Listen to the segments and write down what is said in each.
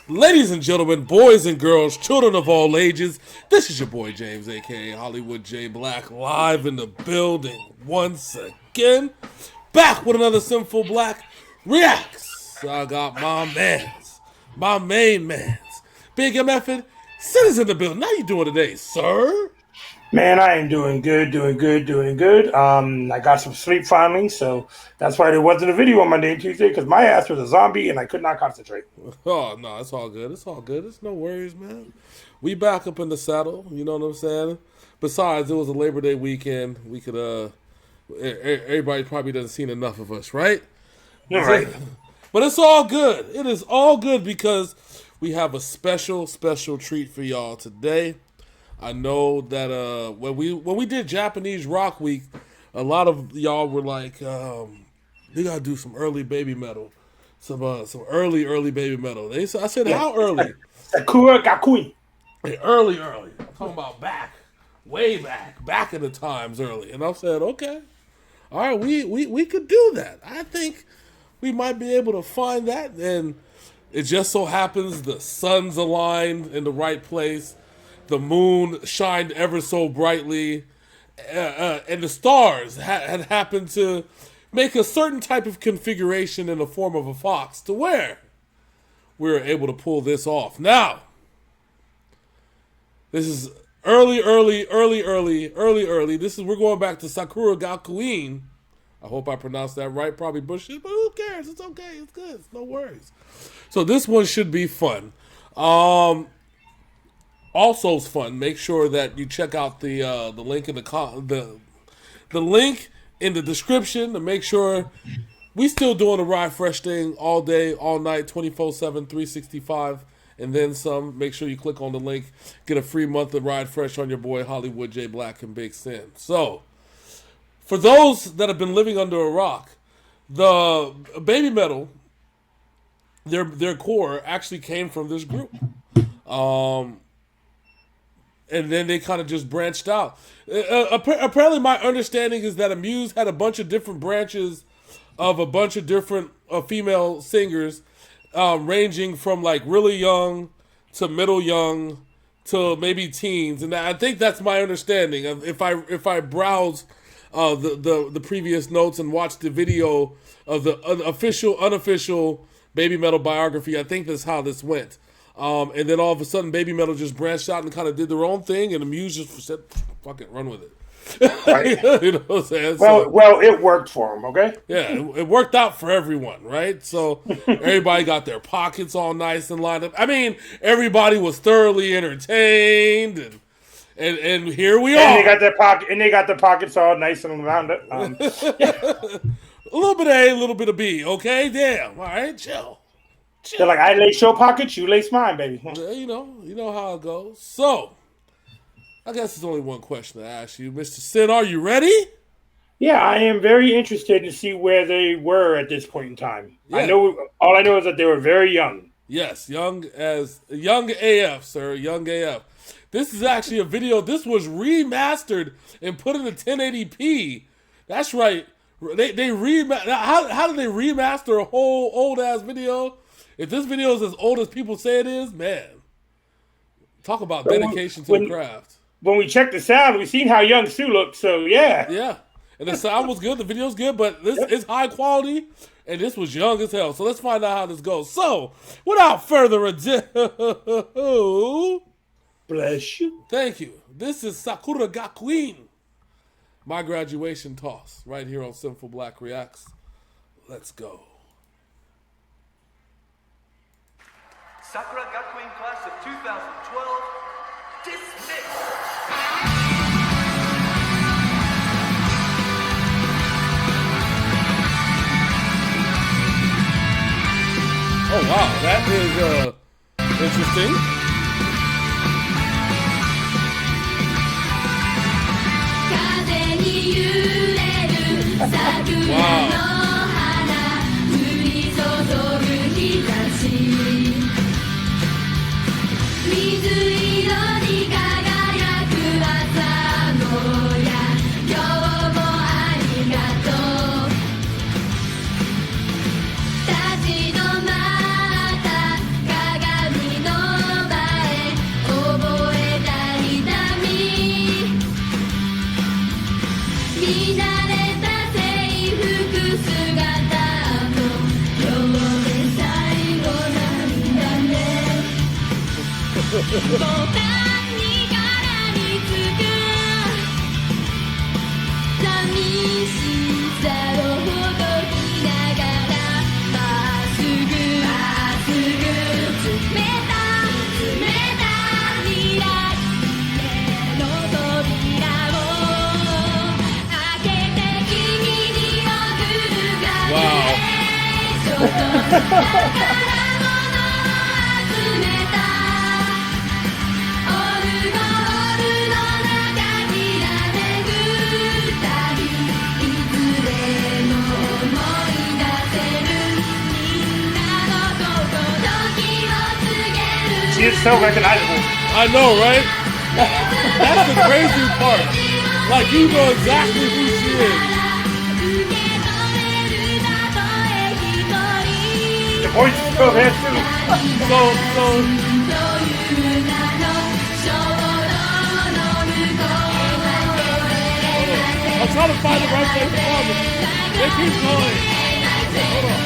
Ladies and gentlemen, boys and girls, children of all ages, this is your boy James, aka Hollywood J Black, live in the building once again. Back with another Synful Blaq Reacts. I got my main mans, Big MF, Sinners in the building. How you doing today, sir? Man, I am doing good. I got some sleep finally, so that's why there wasn't a video on Monday and Tuesday, because my ass was a zombie and I could not concentrate. Oh, no, it's all good. It's no worries, man. We back up in the saddle, you know what I'm saying? Besides, it was a Labor Day weekend. We could, everybody probably doesn't seen enough of us, right? You're right. But it's all good. It is all good because we have a special treat for y'all today. I know that when we did Japanese Rock Week, a lot of y'all were like, "You gotta do some early baby metal, some early baby metal." I said, "How early?" Sakura Gakuin. Hey, early. I'm talking about way back in the times early. And I said, "Okay, all right, we could do that. I think we might be able to find that." And it just so happens the sun's aligned in the right place. The moon shined ever so brightly, and the stars had happened to make a certain type of configuration in the form of a fox to where we were able to pull this off. Now, this is early. We're going back to Sakura Gakuin. I hope I pronounced that right. Probably bullshit, but who cares? It's okay. It's good. It's no worries. So this one should be fun. Also, it's fun. Make sure that you check out the link in the link in the description to make sure we still doing the Ride Fresh thing all day, all night, 24/7, 365, and then some. Make sure you click on the link, get a free month of Ride Fresh on your boy Hollywood J Black and Big Sin. So, for those that have been living under a rock, the baby metal, their core actually came from this group. And then they kind of just branched out. Apparently, my understanding is that Amuse had a bunch of different branches of a bunch of different female singers, ranging from like really young to middle young to maybe teens. And I think that's my understanding. If I browse the previous notes and watch the video of the unofficial Baby Metal biography, I think that's how this went. And then all of a sudden, Baby Metal just branched out and kind of did their own thing, and the Muse just said, "Fuck it, run with it." Right. You know what I'm saying? Well, it worked for them, okay? Yeah, it worked out for everyone, right? So everybody got their pockets all nice and lined up. I mean, everybody was thoroughly entertained, and here we are. And they got their pockets all nice and round up. Yeah. A little bit of A, a little bit of B. Okay, damn. All right, chill. They're like, I lace your pockets, you lace mine, baby. You know how it goes. So, I guess there's only one question to ask you. Mr. Sin, are you ready? Yeah, I am very interested to see where they were at this point in time. Yeah. All I know is that they were very young. Yes, young AF, sir, young AF. This is actually a video. This was remastered and put in a 1080p. That's right. They how did they remaster a whole old ass video? If this video is as old as people say it is, man, talk about dedication to the craft. When we checked the sound, we seen how young Sue looked, so yeah. Yeah, and the sound was good, the video's good, but this is high quality, and this was young as hell. So let's find out how this goes. So, without further ado... Bless you. Thank you. This is Sakura Gakuin. My graduation toss, right here on Synful Blaq Reacts. Let's go. Sakura Gakuin class of 2012, dismissed. Oh wow, that is interesting. Wow. She is so recognizable. I know, right? That's the crazy part. Like, you know exactly who she is. The voice is still there too. I'm trying to find the right place to call them. They keep going. Hold on.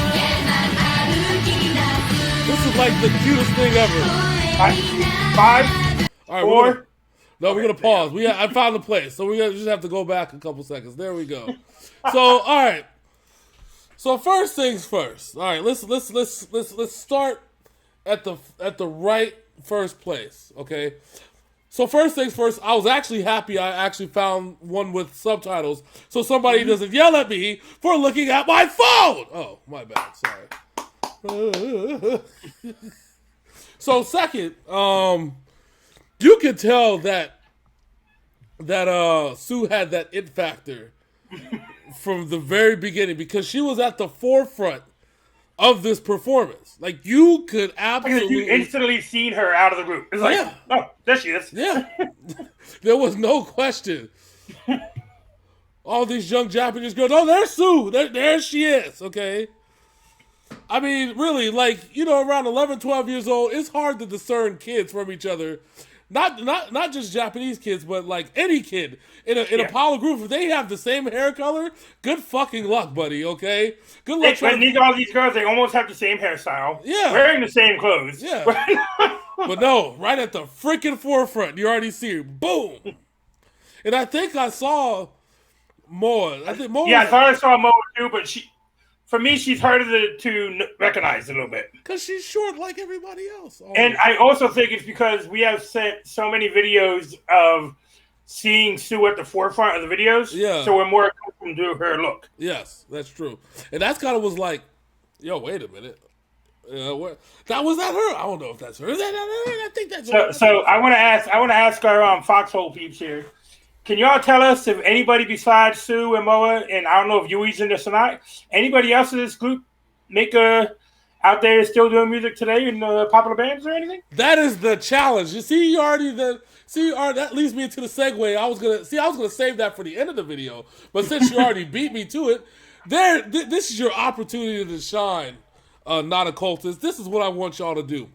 This is like the cutest thing ever. Five, all right, four. We're gonna pause. I found the place, so we just have to go back a couple seconds. There we go. So, all right. So first things first. All right, let's start at the right first place. Okay. So first things first, I was actually happy I actually found one with subtitles, so somebody doesn't yell at me for looking at my phone. Oh, my bad. Sorry. So second, you could tell that Sue had that it factor from the very beginning because she was at the forefront of this performance. Like, you could absolutely... You instantly seen her out of the group. It's like, yeah. Oh, there she is. Yeah. There was no question. All these young Japanese girls, oh, there's Sue. There she is, okay? I mean, really, like, around 11, 12 years old, it's hard to discern kids from each other. Not just Japanese kids, but like any kid in a pile of group. If they have the same hair color, good fucking luck, buddy. Okay, good luck. All these girls, they almost have the same hairstyle. Yeah, wearing the same clothes. Yeah, but no, right at the freaking forefront, you already see her. Boom. And I think I saw Moa. I think Moa. Yeah, I saw Moa too, but for me, she's harder to recognize a little bit. Because she's short like everybody else. And I also think it's because we have sent so many videos of seeing Sue at the forefront of the videos. Yeah. So we're more accustomed to her look. Yes, that's true. And that's kind of was like, yo, wait a minute. That was that her? I don't know if that's her. Is that her? I think that's her. So I want to ask our Foxhole peeps here. Can y'all tell us if anybody besides Sue and Moa, and I don't know if Yui's in this or not, anybody else in this group out there still doing music today in popular bands or anything? That is the challenge. You see, that leads me into the segue. I was gonna save that for the end of the video, but since you already beat me to it, this is your opportunity to shine, not occultist. This is what I want y'all to do.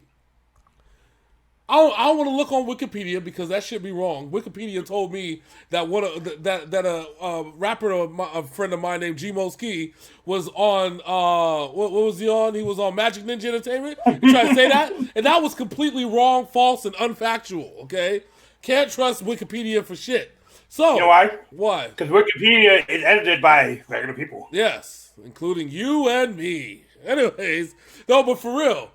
I don't want to look on Wikipedia because that should be wrong. Wikipedia told me that a rapper, a friend of mine named G-Mo Ski was on, what was he on? He was on Magic Ninja Entertainment. You try to say that? And that was completely wrong, false, and unfactual, okay? Can't trust Wikipedia for shit. So, you know why? Why? Because Wikipedia is edited by regular people. Yes, including you and me. Anyways, no, but for real.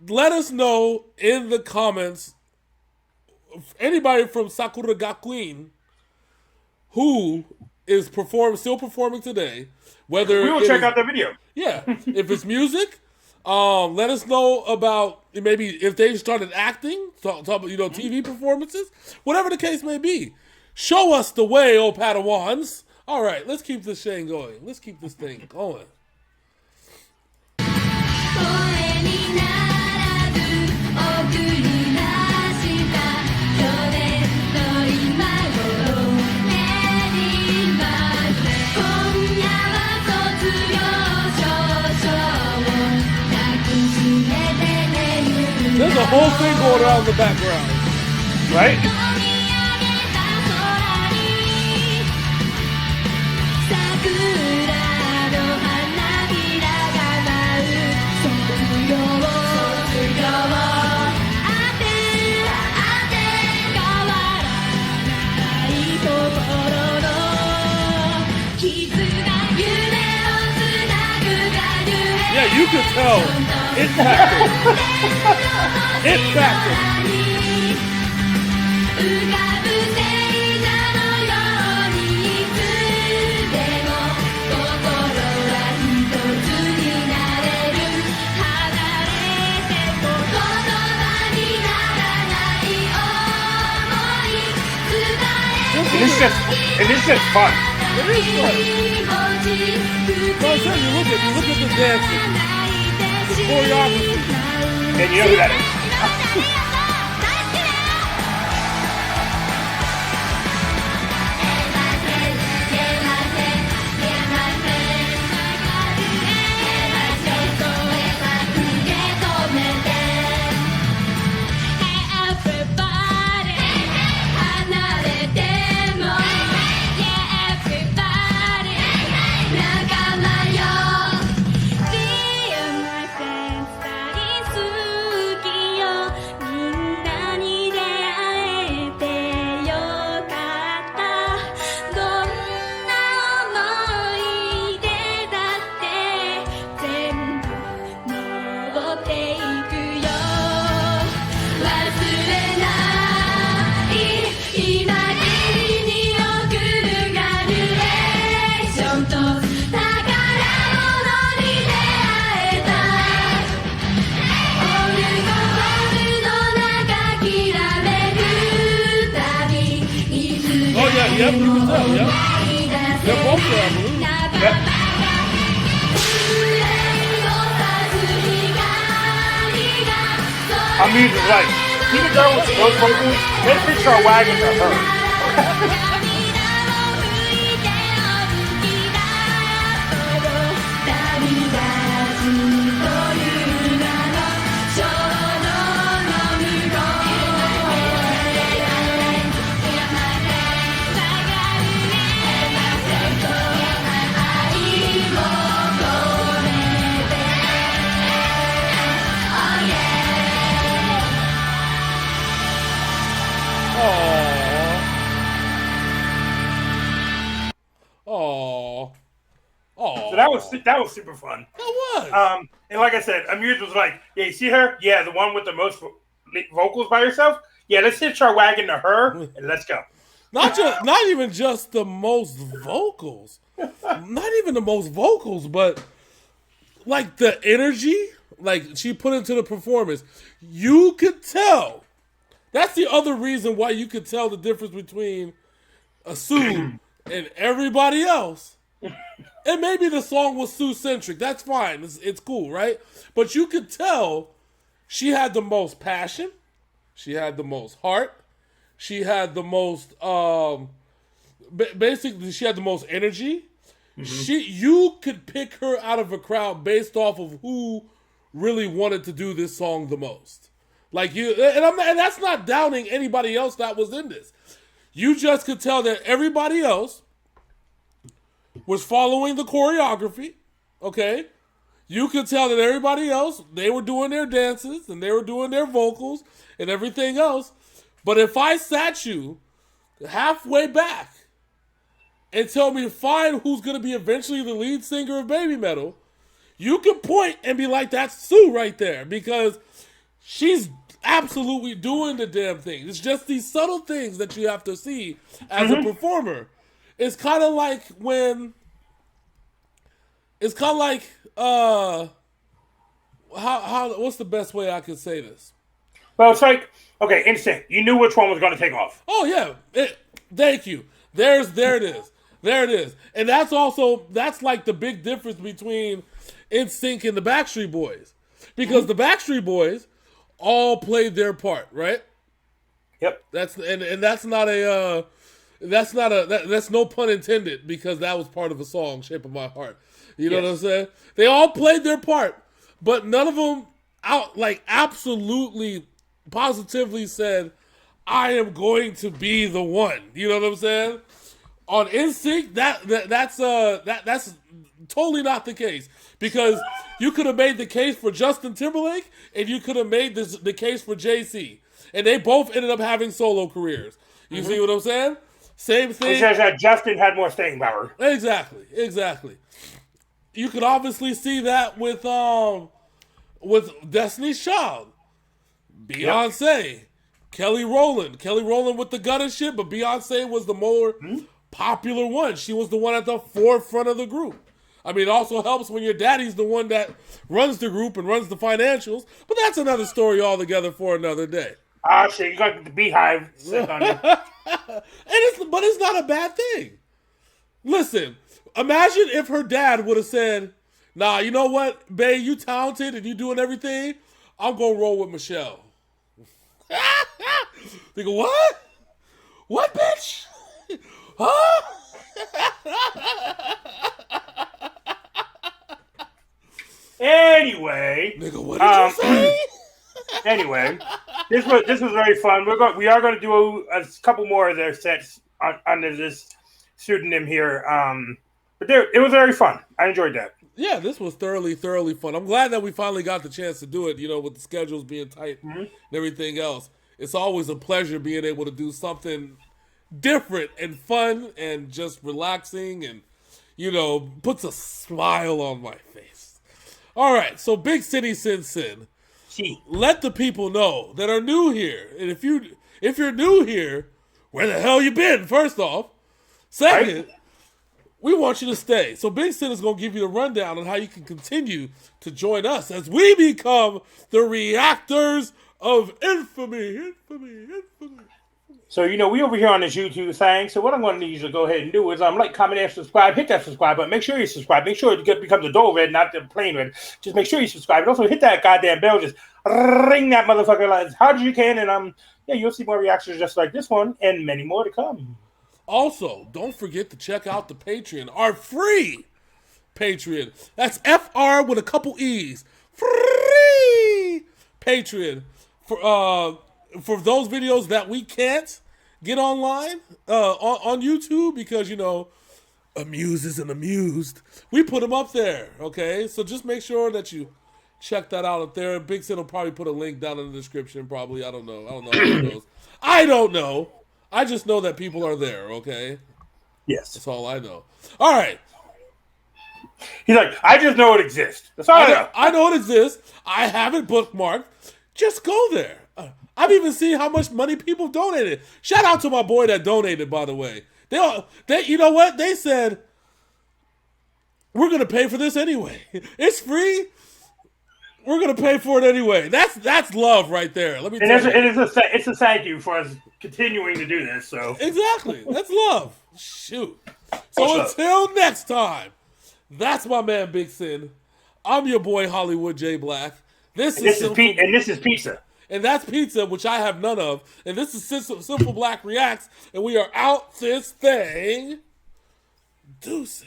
Let us know in the comments, anybody from Sakura Gakuin who is still performing today, whether we will check out the video. Yeah, if it's music, let us know about maybe if they started acting, talk about TV performances, whatever the case may be. Show us the way, oh Padawans. All right, let's keep this thing going. Let's keep this thing going. There's a whole thing going on in the background. Right? Yeah, you could tell. It factor. It factor. And it's just fun. It is fun. So I said, you look at the dancing, the choreography. And you know who that is. Yep, you can tell, yep. They're both there, I believe. Yep. I mean, like, see the girl with those vocals? Let's picture a wagon to her. So that was super fun. It was. And like I said, Amuse was like, "Yeah, you see her? Yeah, the one with the most vocals by herself. Yeah, let's hitch our wagon to her and let's go." Not even just the most vocals. Not even the most vocals, but like the energy, like she put into the performance. You could tell. That's the other reason why you could tell the difference between a Sue and everybody else. And maybe the song was Sue-centric. That's fine. It's cool, right? But you could tell she had the most passion. She had the most heart. She had the most, basically, she had the most energy. Mm-hmm. You could pick her out of a crowd based off of who really wanted to do this song the most. Like and that's not downing anybody else that was in this. You just could tell that everybody else was following the choreography, okay? You could tell that everybody else, they were doing their dances and they were doing their vocals and everything else. But if I sat you halfway back and tell me to find who's going to be eventually the lead singer of Baby Metal, you could point and be like, that's Sue right there, because she's absolutely doing the damn thing. It's just these subtle things that you have to see as a performer. It's kind of like when... It's kind of like... what's the best way I could say this? Well, it's like... Okay, instant. You knew which one was going to take off. Oh, yeah. Thank you. There it is. There it is. And that's like the big difference between NSYNC and the Backstreet Boys. Because the Backstreet Boys all played their part, right? Yep. That's no pun intended, because that was part of a song, Shape of My Heart. You know what I'm saying? They all played their part, but none of them absolutely positively said, I am going to be the one. You know what I'm saying? On NSYNC, that's totally not the case, because you could have made the case for Justin Timberlake and you could have made the case for JC, and they both ended up having solo careers. You see what I'm saying? Same thing. It says that Justin had more staying power. Exactly. You could obviously see that with Destiny's Child, Beyonce, Kelly Rowland with the gun and shit, but Beyonce was the more popular one. She was the one at the forefront of the group. I mean, it also helps when your daddy's the one that runs the group and runs the financials, but that's another story altogether for another day. Ah, shit, you got the beehive set on you. But it's not a bad thing. Listen, imagine if her dad would have said, nah, you know what, babe, you talented and you doing everything, I'm going to roll with Michelle. They go, what? What, bitch? Huh? Anyway, Nigga, what did you say? Anyway, this was very fun. We are going to do a couple more of their sets under this pseudonym here. But it was very fun. I enjoyed that. Yeah, this was thoroughly fun. I'm glad that we finally got the chance to do it, with the schedules being tight and everything else. It's always a pleasure being able to do something different and fun and just relaxing and, puts a smile on my face. All right, so Big City Sin. Let the people know that are new here. And if you're new here, where the hell you been, first off? Second, we want you to stay. So Big Sin is going to give you the rundown on how you can continue to join us as we become the reactors of infamy. So, we over here on this YouTube thing. So what I'm going to need you to go ahead and do is like, comment, and subscribe. Hit that subscribe button. Make sure you subscribe. Make sure it becomes the door red, not the plain red. Just make sure you subscribe. And also hit that goddamn bell. Just ring that motherfucker as hard as you can. And you'll see more reactions just like this one and many more to come. Also, don't forget to check out the Patreon, our free Patreon. That's FR with a couple E's. Free Patreon. For those videos that we can't get online on YouTube because, Amuse isn't amused. We put them up there, okay? So just make sure that you check that out up there. Big Sin will probably put a link down in the description, probably. I don't know how it goes. I don't know. I just know that people are there, okay? Yes. That's all I know. All right. He's like, I just know it exists. That's all I know. I know it exists. I have it bookmarked. Just go there. I've even seen how much money people donated. Shout out to my boy that donated, by the way. They you know what? They said, we're going to pay for this anyway. It's free. We're going to pay for it anyway. That's love right there. Let me tell you. It's a thank you for us continuing to do this. So exactly. That's love. Shoot. So until next time, that's my man Big Sin. I'm your boy Hollywood J. Black. This is pizza. And that's pizza, which I have none of. And this is Synful Blaq Reacts. And we are out this thing. Deuces.